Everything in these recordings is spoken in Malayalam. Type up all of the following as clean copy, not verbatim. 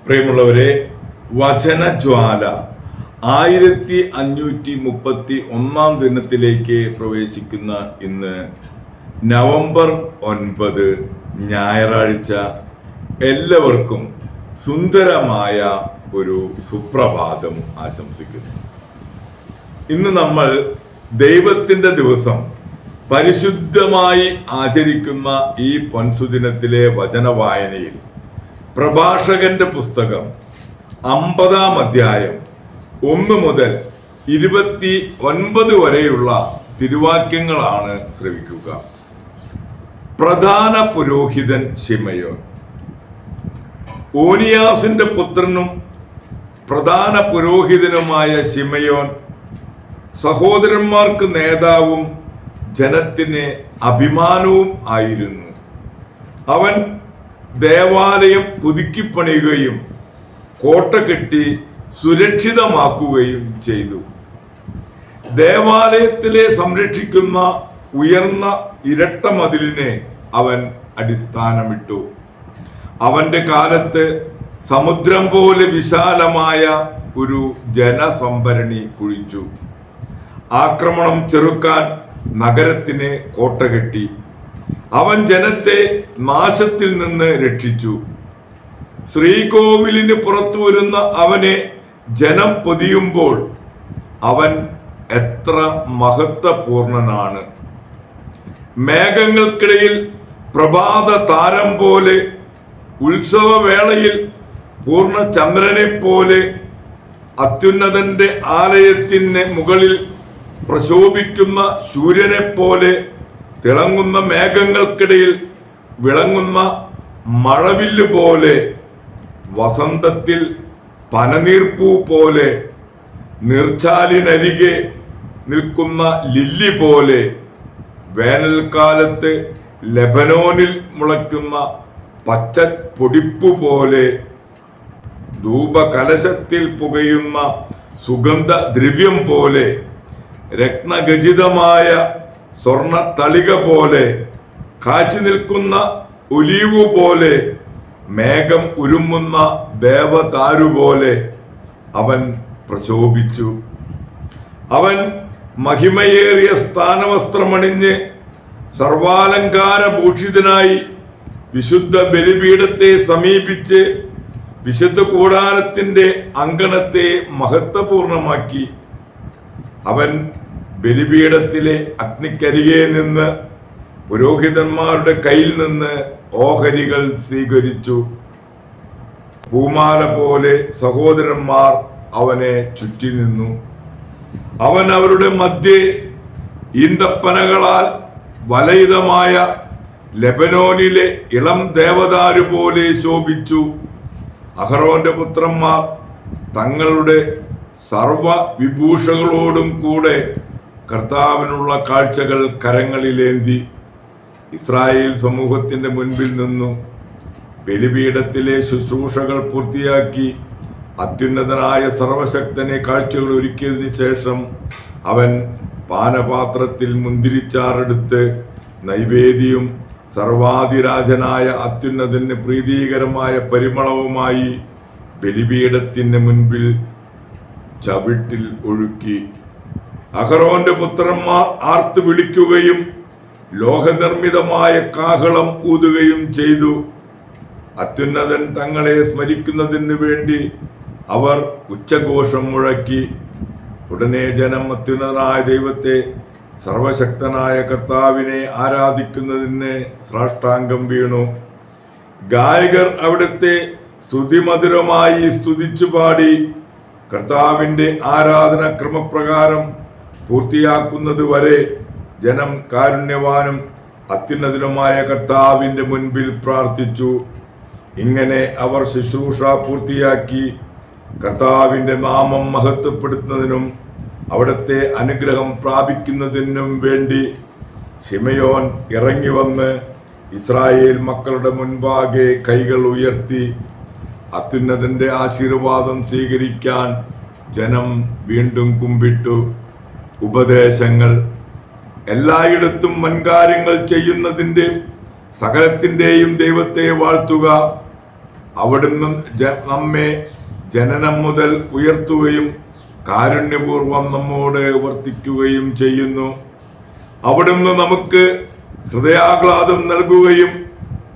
പ്രിയമുള്ളവരെ, വചനജ്വാല 1531 ദിനത്തിലേക്ക് പ്രവേശിക്കുന്ന ഇന്ന് നവംബർ 9 ഞായറാഴ്ച എല്ലാവർക്കും സുന്ദരമായ ഒരു സുപ്രഭാതം ആശംസിക്കുന്നു. ഇന്ന് നമ്മൾ ദൈവത്തിന്റെ ദിവസം പരിശുദ്ധമായി ആചരിക്കുന്ന ഈ പൊൻസുദിനത്തിലെ വചനവായനയിൽ പ്രഭാഷകന്റെ പുസ്തകം 50-ാം അധ്യായം 1 മുതൽ 29 വരെയുള്ള തിരുവാക്യങ്ങളാണ് ശ്രവിക്കുക. പ്രധാന പുരോഹിതൻ ശിമയോൻ. ഓനിയാസിന്റെ പുത്രനും പ്രധാന പുരോഹിതനുമായ ശിമയോൻ സഹോദരന്മാർക്ക് നേതാവും ജനത്തിന് അഭിമാനവും ആയിരുന്നു. അവൻ ദേവാലയം പുതുക്കിപ്പണിയുകയും കോട്ട കെട്ടി സുരക്ഷിതമാക്കുകയും ചെയ്തു. ദേവാലയത്തിലെ സംരക്ഷിക്കുന്ന ഉയർന്ന ഇരട്ട മതിലിനെ അവൻ അടിസ്ഥാനമിട്ടു. അവന്റെ കാലത്ത് സമുദ്രം പോലെ വിശാലമായ ഒരു ജനസംഭരണി കുഴിച്ചു. ആക്രമണം ചെറുക്കാൻ നഗരത്തിന് കോട്ട കെട്ടി. അവൻ ജനത്തെ നാശത്തിൽ നിന്ന് രക്ഷിച്ചു. ശ്രീകോവിലിന് പുറത്തു വരുന്ന അവനെ ജനം പൊതിയുമ്പോൾ അവൻ എത്ര മഹത്വപൂർണനാണ്. മേഘങ്ങൾക്കിടയിൽ പ്രഭാത താരം പോലെ, ഉത്സവവേളയിൽ പൂർണ്ണ ചന്ദ്രനെ പോലെ, അത്യുന്നതന്റെ ആലയത്തിന് മുകളിൽ പ്രശോഭിക്കുന്ന സൂര്യനെ പോലെ, തിളങ്ങുന്ന മേഘങ്ങൾക്കിടയിൽ വിളങ്ങുന്ന മഴവില്ല് പോലെ, വസന്തത്തിൽ പനനീർപ്പൂ പോലെ, നീർച്ചാലിനരികെ നിൽക്കുന്ന ലില്ലി പോലെ, വേനൽക്കാലത്ത് ലെബനോനിൽ മുളയ്ക്കുന്ന പച്ച പൊടിപ്പു പോലെ, ധൂപകലശത്തിൽ പുകയുന്ന സുഗന്ധ ദ്രവ്യം പോലെ, രത്നഖചിതമായ സ്വർണ തളിക പോലെ, കാച്ചു നിൽക്കുന്ന ഒലീവ് പോലെ, മേഘം ഉരുമുന്ന ദേവദാരു അവൻ പ്രശോഭിച്ചു. അവൻ മഹിമയേറിയ സ്ഥാനവസ്ത്രമണിഞ്ഞ് സർവാലങ്കാര ഭൂഷിതനായി വിശുദ്ധ ബലിപീഠത്തെ സമീപിച്ച് വിശുദ്ധ കൂടാരത്തിന്റെ അങ്കണത്തെ മഹത്വപൂർണമാക്കി. അവൻ ബലിപീഠത്തിലെ അഗ്നിക്കരികെ നിന്ന് പുരോഹിതന്മാരുടെ കയ്യിൽ നിന്ന് ഓഹരികൾ സ്വീകരിച്ചു. പൂമാല പോലെ സഹോദരന്മാർ അവനെ ചുറ്റി നിന്നു. അവൻ അവരുടെ മധ്യേ ഈന്തപ്പനകളാൽ വലയിതമായ ലെബനോനിലെ ഇളം ദേവദാരു പോലെ ശോഭിച്ചു. അഹറോന്റെ പുത്രന്മാർ തങ്ങളുടെ സർവ വിഭൂഷകളോടും കൂടെ കർത്താവിനുള്ള കാഴ്ചകൾ കരങ്ങളിലേന്തി ഇസ്രായേൽ സമൂഹത്തിന്റെ മുൻപിൽ നിന്നു. ബലിപീഠത്തിലെ ശുശ്രൂഷകൾ പൂർത്തിയാക്കി അത്യുന്നതനായ സർവശക്തനെ കാഴ്ചകൾ ഒരുക്കിയതിനു ശേഷം അവൻ പാനപാത്രത്തിൽ മുന്തിരിച്ചാറെടുത്ത് നൈവേദ്യവും സർവാധിരാജനായ അത്യുന്നതന് പ്രീതികരമായ പരിമളവുമായി ബലിപീഠത്തിന് മുൻപിൽ ചവിട്ടിൽ ഒഴുക്കി. അഹറോന്റെ പുത്രന്മാർ ആർത്ത് വിളിക്കുകയും ലോഹനിർമ്മിതമായ കാഹളം ഊതുകയും ചെയ്തു. അത്യുന്നതൻ തങ്ങളെ സ്മരിക്കുന്നതിന് വേണ്ടി അവർ ഉച്ചഘോഷം മുഴക്കി. ഉടനെ ജനം അത്യുന്നതനായ ദൈവത്തെ, സർവശക്തനായ കർത്താവിനെ ആരാധിക്കുന്നതിന് സാഷ്ടാംഗം വീണു. ഗായകർ അവിടുത്തെ സ്തുതിമധുരമായി സ്തുതിച്ചു പാടി. കർത്താവിന്റെ ആരാധന ക്രമപ്രകാരം പൂർത്തിയാക്കുന്നത് വരെ ജനം കാരുണ്യവാനും അത്യുന്നതനുമായ കർത്താവിന്റെ മുൻപിൽ പ്രാർത്ഥിച്ചു. ഇങ്ങനെ അവർ ശുശ്രൂഷ പൂർത്തിയാക്കി. കർത്താവിന്റെ നാമം മഹത്വപ്പെടുത്തുന്നതിനും അവിടുത്തെ അനുഗ്രഹം പ്രാപിക്കുന്നതിനും വേണ്ടി ശിമയോൻ ഇറങ്ങി വന്ന് ഇസ്രായേൽ മക്കളുടെ മുൻപാകെ കൈകൾ ഉയർത്തി. അത്യുന്നതന്റെ ആശീർവാദം സ്വീകരിക്കാൻ ജനം വീണ്ടും കുമ്പിട്ടു. ഉപദേശങ്ങൾ. എല്ലായിടത്തും വൻകാര്യങ്ങൾ ചെയ്യുന്നതിന്റെ സകലത്തിന്റെയും ദൈവത്തെ വാഴ്ത്തുക. അവിടുന്ന് നമ്മെ ജനനം മുതൽ ഉയർത്തുകയും കാരുണ്യപൂർവം നമ്മോട് വർത്തിക്കുകയും ചെയ്യുന്നു. അവിടുന്ന് നമുക്ക് ഹൃദയാഹ്ലാദം നൽകുകയും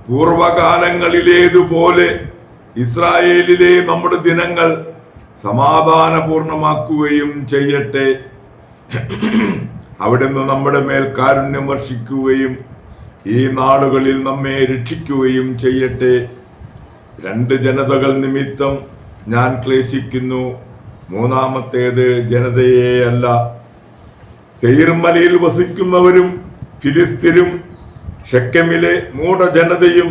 പൂർവകാലങ്ങളിലേതുപോലെ ഇസ്രായേലിലെ നമ്മുടെ ദിനങ്ങൾ സമാധാനപൂർണമാക്കുകയും ചെയ്യട്ടെ. അവിടുന്ന് നമ്മുടെ മേൽ കാരുണ്യം വർഷിക്കുകയും ഈ നാളുകളിൽ നമ്മെ രക്ഷിക്കുകയും ചെയ്യട്ടെ. 2 ജനതകൾ നിമിത്തം ഞാൻ ക്ലേശിക്കുന്നു, മൂന്നാമത്തേത് ജനതയെ അല്ല. സെയീർമലയിൽ വസിക്കുന്നവരും ഫിലിസ്ത്യരും ഷെക്കെമിലെ മൂഢജനതയും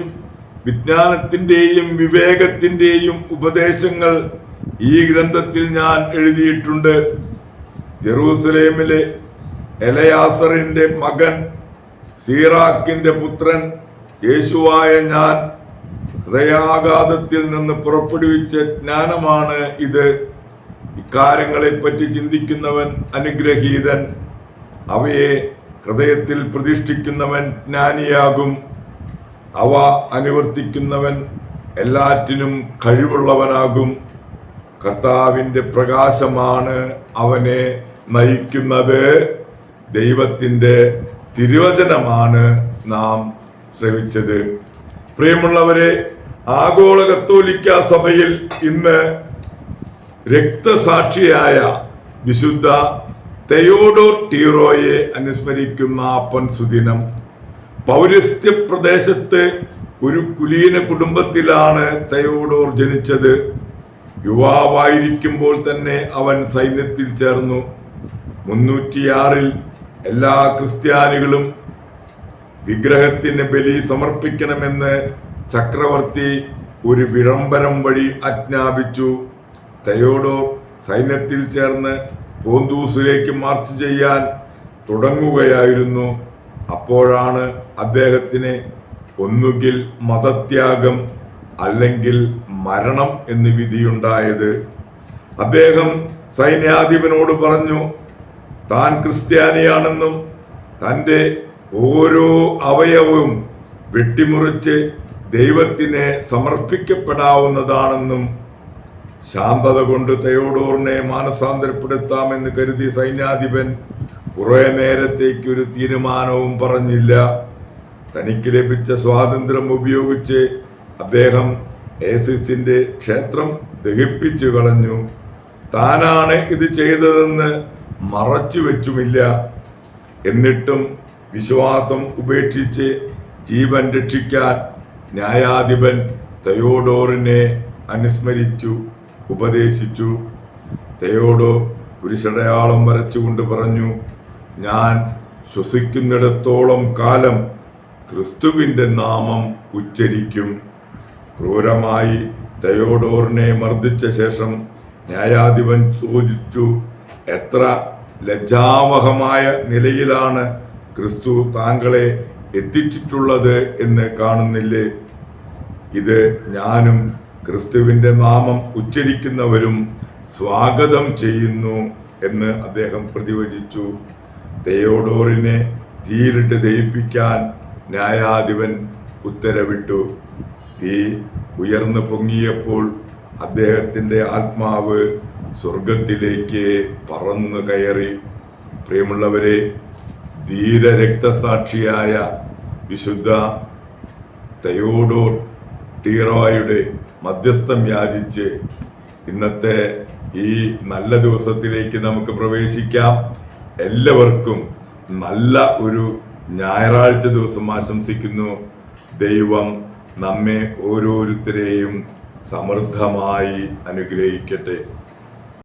വിജ്ഞാനത്തിന്റെയും വിവേകത്തിന്റെയും ഉപദേശങ്ങൾ ഈ ഗ്രന്ഥത്തിൽ ഞാൻ എഴുതിയിട്ടുണ്ട്. ജെറൂസലേമിലെ എലയാസറിന്റെ മകൻ സീറാക്കിന്റെ പുത്രൻ യേശുവായ ഞാൻ ഹൃദയാഘാതത്തിൽ നിന്ന് പുറപ്പെടുവിച്ച ജ്ഞാനമാണ് ഇത്. ഇക്കാര്യങ്ങളെപ്പറ്റി ചിന്തിക്കുന്നവൻ അനുഗ്രഹീതൻ, അവയെ ഹൃദയത്തിൽ പ്രതിഷ്ഠിക്കുന്നവൻ ജ്ഞാനിയാകും. അവ അനുവർത്തിക്കുന്നവൻ എല്ലാറ്റിനും കഴിവുള്ളവനാകും. കർത്താവിന്റെ പ്രകാശമാണ് അവനെ നയിക്കുന്നത്. ദൈവത്തിന്റെ തിരുവചനമാണ് നാം ശ്രവിച്ചത്. പ്രിയമുള്ളവരെ, ആഗോള കത്തോലിക്ക സഭയിൽ ഇന്ന് രക്തസാക്ഷിയായ വിശുദ്ധ തെയോഡോർ ടീറോയെ അനുസ്മരിക്കുന്ന പൊൻസുദിനം. പൗരസ്ത്യ പ്രദേശത്ത് ഒരു കുലീന കുടുംബത്തിലാണ് തെയോഡോർ ജനിച്ചത്. യുവാവായിരിക്കുമ്പോൾ തന്നെ അവൻ സൈന്യത്തിൽ ചേർന്നു. 306 എല്ലാ ക്രിസ്ത്യാനികളും വിഗ്രഹത്തിന് ബലി സമർപ്പിക്കണമെന്ന് ചക്രവർത്തി ഒരു വിളംബരം വഴി ആജ്ഞാപിച്ചു. തെയോഡോർ സൈന്യത്തിൽ ചേർന്ന് പോന്തൂസിലേക്ക് മാർച്ച് ചെയ്യാൻ തുടങ്ങുകയായിരുന്നു. അപ്പോഴാണ് അദ്ദേഹത്തിന് ഒന്നുകിൽ മതത്യാഗം അല്ലെങ്കിൽ മരണം എന്ന് വിധിയുണ്ടായത്. അദ്ദേഹം സൈന്യാധിപനോട് പറഞ്ഞു, താൻ ക്രിസ്ത്യാനിയാണെന്നും തൻ്റെ ഓരോ അവയവവും വെട്ടിമുറിച്ച് ദൈവത്തിന് സമർപ്പിക്കപ്പെടാവുന്നതാണെന്നും ശാന്തത കൊണ്ട് തെയോഡോറിനെ മാനസാന്തരപ്പെടുത്താമെന്ന് കരുതി സൈന്യാധിപൻ കുറെ നേരത്തേക്ക് ഒരു തീരുമാനവും പറഞ്ഞില്ല. തനിക്ക് ലഭിച്ച സ്വാതന്ത്ര്യം ഉപയോഗിച്ച് അദ്ദേഹം ഏസിസിന്റെ ക്ഷേത്രം ദഹിപ്പിച്ചു കളഞ്ഞു. താനാണ് ഇത് ചെയ്തതെന്ന് മറച്ചു വെച്ചുമില്ല. എന്നിട്ടും വിശ്വാസം ഉപേക്ഷിച്ച് ജീവൻ രക്ഷിക്കാൻ ന്യായാധിപൻ തെയോഡോറിനെ അനുസ്മരിച്ചു, ഉപദേശിച്ചു. തെയോഡോർ കുരിശടയാളം വരച്ചുകൊണ്ട് പറഞ്ഞു, ഞാൻ ശ്വസിക്കുന്നിടത്തോളം കാലം ക്രിസ്തുവിന്റെ നാമം ഉച്ചരിക്കും. ക്രൂരമായി തെയോഡോറിനെ മർദ്ദിച്ച ശേഷം ന്യായാധിപൻ ചോദിച്ചു, എത്ര ലജ്ജാവഹമായ നിലയിലാണ് ക്രിസ്തു താങ്കളെ എത്തിച്ചിട്ടുള്ളത് എന്ന് കാണുന്നില്ലേ? ഇത് ഞാനും ക്രിസ്തുവിന്റെ നാമം ഉച്ചരിക്കുന്നവരും സ്വാഗതം ചെയ്യുന്നു എന്ന് അദ്ദേഹം പ്രതിവചിച്ചു. തെയോഡോറിനെ തീയിലിട്ട് ദഹിപ്പിക്കാൻ ന്യായാധിപൻ ഉത്തരവിട്ടു. തീ ഉയർന്നു പൊങ്ങിയപ്പോൾ അദ്ദേഹത്തിന്റെ ആത്മാവ് സ്വർഗത്തിലേക്ക് പറന്നു കയറി. പ്രിയമുള്ളവരെ, ധീര രക്തസാക്ഷിയായ വിശുദ്ധ തെയോഡോർ ടീറോയുടെ മധ്യസ്ഥം യാചിച്ച് ഇന്നത്തെ ഈ നല്ല ദിവസത്തിലേക്ക് നമുക്ക് പ്രവേശിക്കാം. എല്ലാവർക്കും നല്ല ഒരു ഞായറാഴ്ച ദിവസം ആശംസിക്കുന്നു. ദൈവം നമ്മെ ഓരോരുത്തരെയും സമൃദ്ധമായി അനുഗ്രഹിക്കട്ടെ.